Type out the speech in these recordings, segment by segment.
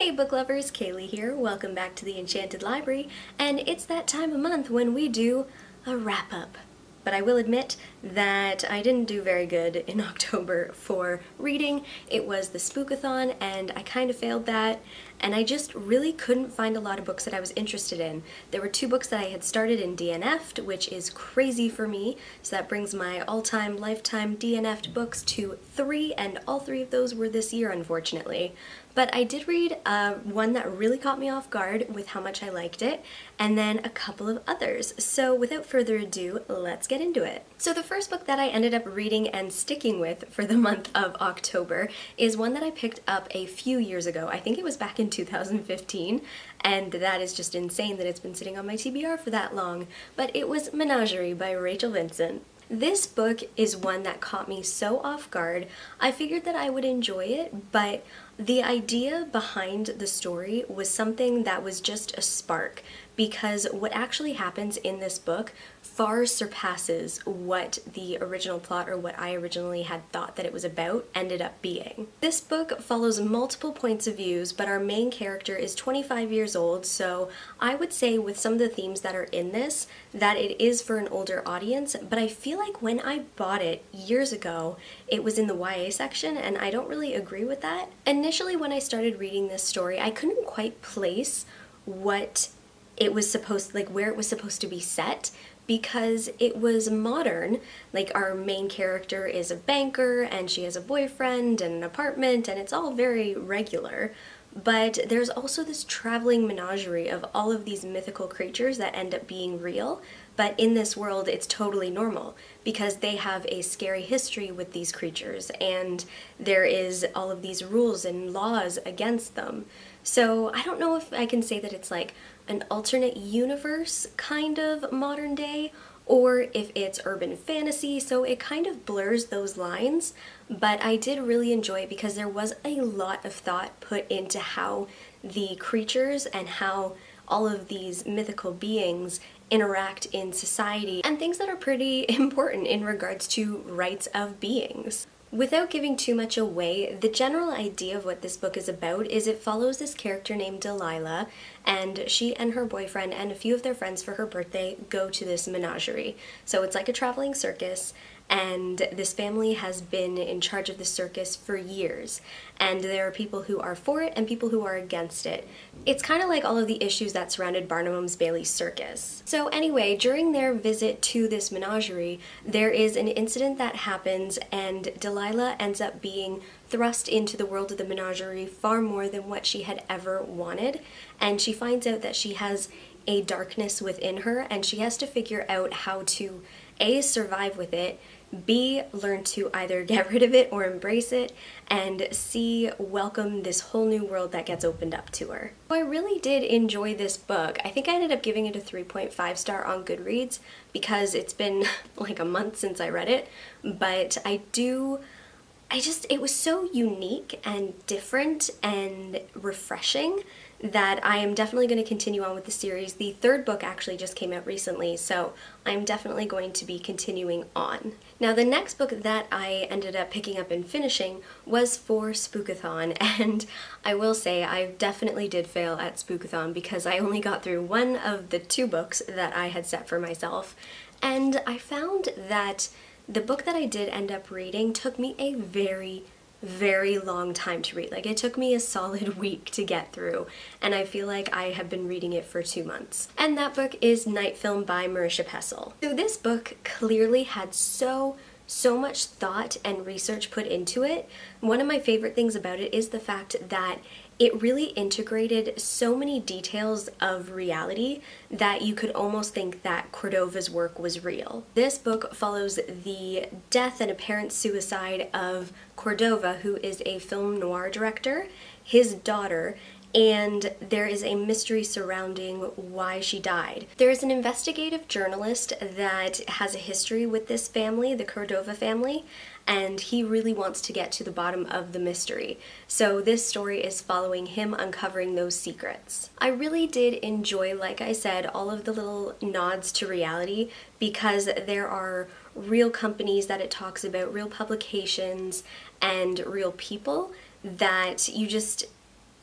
Hey book lovers, Kaylee here. Welcome back to the Enchanted Library, and it's that time of month when we do a wrap-up. But I will admit that I didn't do very good in October for reading. It was the Spookathon, and I kind of failed that, and I just really couldn't find a lot of books that I was interested in. There were 2 books that I had started and DNF'd, which is crazy for me, so that brings my all-time lifetime DNF'd books to 3, and all 3 of those were this year, unfortunately. But I did read one that really caught me off guard with how much I liked it, and then a couple of others. So without further ado, let's get into it. So the first book that I ended up reading and sticking with for the month of October is one that I picked up a few years ago. I think it was back in 2015, and that is just insane that it's been sitting on my TBR for that long. But it was Menagerie by Rachel Vincent. This book is one that caught me so off guard. I figured that I would enjoy it, but the idea behind the story was something that was just a spark, because what actually happens in this book far surpasses what the original plot, or what I originally had thought that it was about, ended up being. This book follows multiple points of views, but our main character is 25 years old, so I would say with some of the themes that are in this, that it is for an older audience, but I feel like when I bought it years ago, it was in the YA section, and I don't really agree with that. Initially, when I started reading this story, I couldn't quite place what it was supposed, like where it was supposed to be set, because it was modern. Like, our main character is a banker and she has a boyfriend and an apartment, and it's all very regular. But there's also this traveling menagerie of all of these mythical creatures that end up being real, but in this world it's totally normal because they have a scary history with these creatures, and there is all of these rules and laws against them. So I don't know if I can say that it's like an alternate universe kind of modern day, or if it's urban fantasy, so it kind of blurs those lines. But I did really enjoy it because there was a lot of thought put into how the creatures and how all of these mythical beings interact in society, and things that are pretty important in regards to rights of beings. Without giving too much away, the general idea of what this book is about is it follows this character named Delilah, and she and her boyfriend and a few of their friends for her birthday go to this menagerie. So it's like a traveling circus, and this family has been in charge of the circus for years, and there are people who are for it and people who are against it. It's kind of like all of the issues that surrounded Barnum's Bailey Circus. So anyway, during their visit to this menagerie, there is an incident that happens, and Delilah ends up being thrust into the world of the menagerie far more than what she had ever wanted, and she finds out that she has a darkness within her, and she has to figure out how to A, survive with it, B, learn to either get rid of it or embrace it, and C, welcome this whole new world that gets opened up to her. So I really did enjoy this book. I think I ended up giving it a 3.5 star on Goodreads because it's been like a month since I read it, but it was so unique and different and refreshing that I am definitely going to continue on with the series. The 3rd book actually just came out recently, so I'm definitely going to be continuing on. Now, the next book that I ended up picking up and finishing was for Spookathon, and I will say I definitely did fail at Spookathon because I only got through one of the 2 books that I had set for myself, and I found that the book that I did end up reading took me a very long time to read. Like, it took me a solid week to get through, and I feel like I have been reading it for 2 months. And that book is Night Film by Marisha Pessl. So this book clearly had so much thought and research put into it. One of my favorite things about it is the fact that it really integrated so many details of reality that you could almost think that Cordova's work was real. This book follows the death and apparent suicide of Cordova, who is a film noir director, his daughter, and there is a mystery surrounding why she died. There is an investigative journalist that has a history with this family, the Cordova family, and he really wants to get to the bottom of the mystery. So this story is following him uncovering those secrets. I really did enjoy, like I said, all of the little nods to reality, because there are real companies that it talks about, real publications, and real people that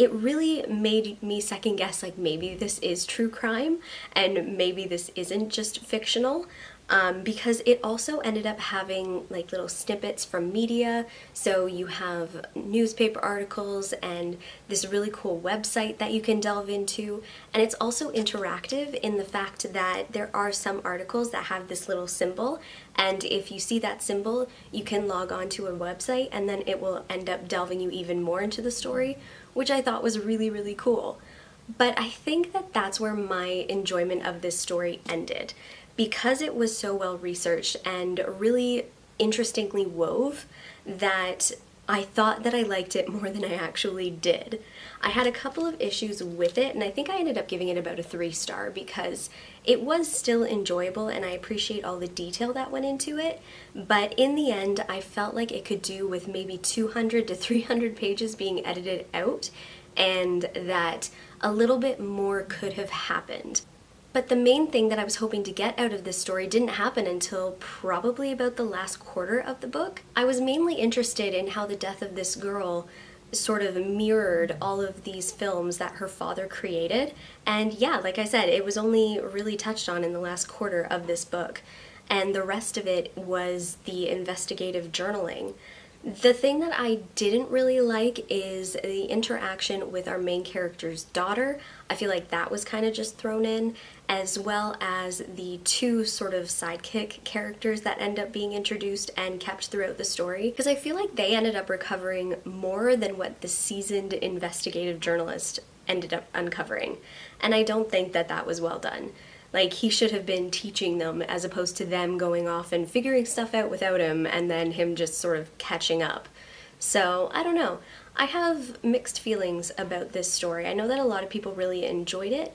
it really made me second guess, like, maybe this is true crime and maybe this isn't just fictional. Because it also ended up having like little snippets from media. So you have newspaper articles and this really cool website that you can delve into. And it's also interactive in the fact that there are some articles that have this little symbol. And if you see that symbol, you can log on to a website and then it will end up delving you even more into the story, which I thought was really, really cool. But I think that that's where my enjoyment of this story ended. Because it was so well researched and really interestingly wove, that I thought that I liked it more than I actually did. I had a couple of issues with it, and I think I ended up giving it about a 3-star because it was still enjoyable and I appreciate all the detail that went into it, but in the end I felt like it could do with maybe 200 to 300 pages being edited out, and that a little bit more could have happened. But the main thing that I was hoping to get out of this story didn't happen until probably about the last quarter of the book. I was mainly interested in how the death of this girl sort of mirrored all of these films that her father created. And yeah, like I said, it was only really touched on in the last quarter of this book. And the rest of it was the investigative journaling. The thing that I didn't really like is the interaction with our main character's daughter. I feel like that was kind of just thrown in, as well as the 2 sort of sidekick characters that end up being introduced and kept throughout the story, because I feel like they ended up recovering more than what the seasoned investigative journalist ended up uncovering. And I don't think that that was well done. Like, he should have been teaching them as opposed to them going off and figuring stuff out without him and then him just sort of catching up. So, I don't know. I have mixed feelings about this story. I know that a lot of people really enjoyed it,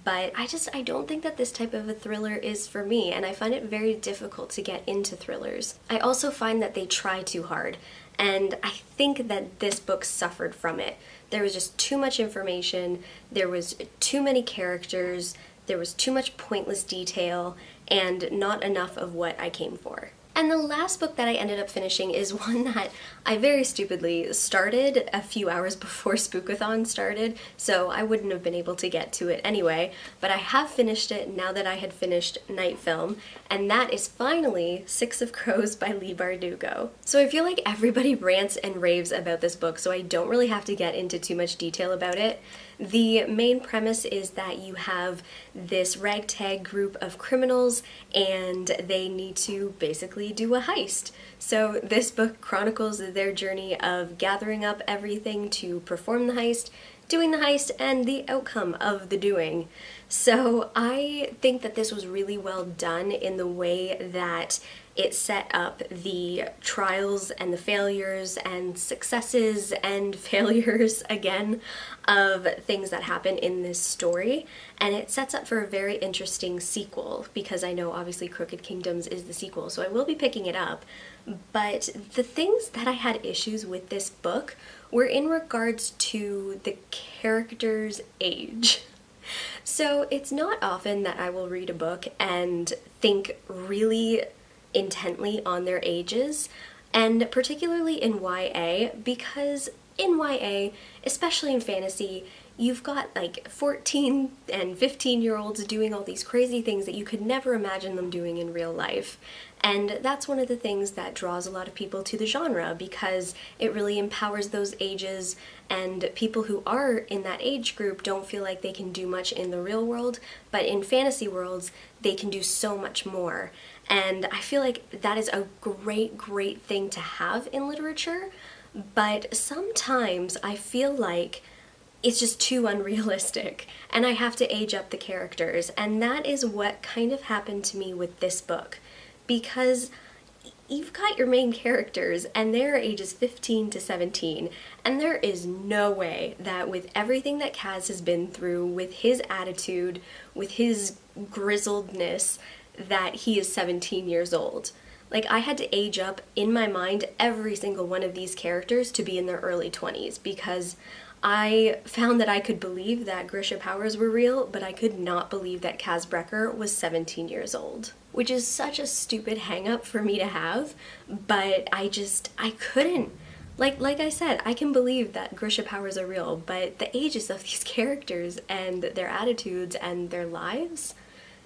but I don't think that this type of a thriller is for me, and I find it very difficult to get into thrillers. I also find that they try too hard, and I think that this book suffered from it. There was just too much information, there was too many characters, there was too much pointless detail, and not enough of what I came for. And the last book that I ended up finishing is one that I very stupidly started a few hours before Spookathon started, so I wouldn't have been able to get to it anyway, but I have finished it now that I had finished Night Film, and that is finally Six of Crows by Leigh Bardugo. So I feel like everybody rants and raves about this book, so I don't really have to get into too much detail about it. The main premise is that you have this ragtag group of criminals and they need to basically do a heist. So this book chronicles their journey of gathering up everything to perform the heist, doing the heist, and the outcome of the doing. So I think that this was really well done in the way that it set up the trials and the failures and successes and failures again of things that happen in this story, and it sets up for a very interesting sequel, because I know obviously Crooked Kingdoms is the sequel, so I will be picking it up. But the things that I had issues with this book were in regards to the character's age. So it's not often that I will read a book and think really intently on their ages, and particularly in YA, because in YA, especially in fantasy, you've got like 14 and 15-year-olds doing all these crazy things that you could never imagine them doing in real life. And that's one of the things that draws a lot of people to the genre, because it really empowers those ages, and people who are in that age group don't feel like they can do much in the real world, but in fantasy worlds, they can do so much more. And I feel like that is a great, great thing to have in literature, but sometimes I feel like it's just too unrealistic, and I have to age up the characters, and that is what kind of happened to me with this book, because you've got your main characters and they're ages 15 to 17, and there is no way that with everything that Kaz has been through, with his attitude, with his grizzledness, that he is 17 years old. Like, I had to age up in my mind every single one of these characters to be in their early 20s, because I found that I could believe that Grisha Powers were real, but I could not believe that Kaz Brekker was 17 years old. Which is such a stupid hang-up for me to have, but I couldn't. Like I said, I can believe that Grisha powers are real, but the ages of these characters and their attitudes and their lives,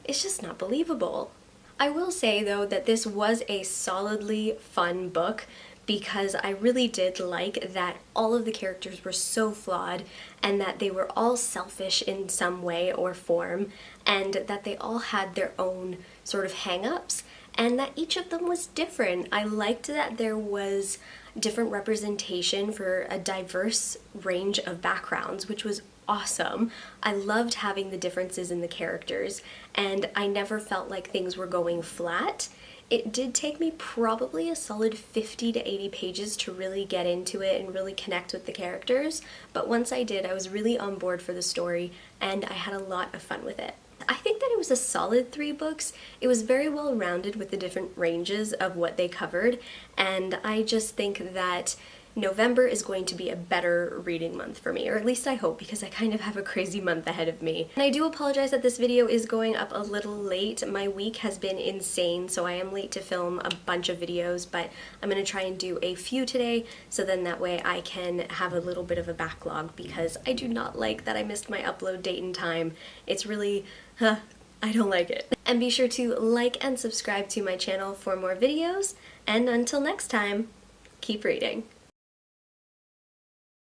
it's just not believable. I will say though that this was a solidly fun book because I really did like that all of the characters were so flawed and that they were all selfish in some way or form and that they all had their own sort of hang-ups and that each of them was different. I liked that there was different representation for a diverse range of backgrounds, which was awesome. I loved having the differences in the characters, and I never felt like things were going flat. It did take me probably a solid 50 to 80 pages to really get into it and really connect with the characters, but once I did, I was really on board for the story, and I had a lot of fun with it. I think that it was a solid 3 books. It was very well rounded with the different ranges of what they covered, and I just think that November is going to be a better reading month for me, or at least I hope, because I kind of have a crazy month ahead of me. And I do apologize that this video is going up a little late. My week has been insane, so I am late to film a bunch of videos, but I'm going to try and do a few today, so then that way I can have a little bit of a backlog, because I do not like that I missed my upload date and time. It's really, I don't like it. And be sure to like and subscribe to my channel for more videos, and until next time, keep reading.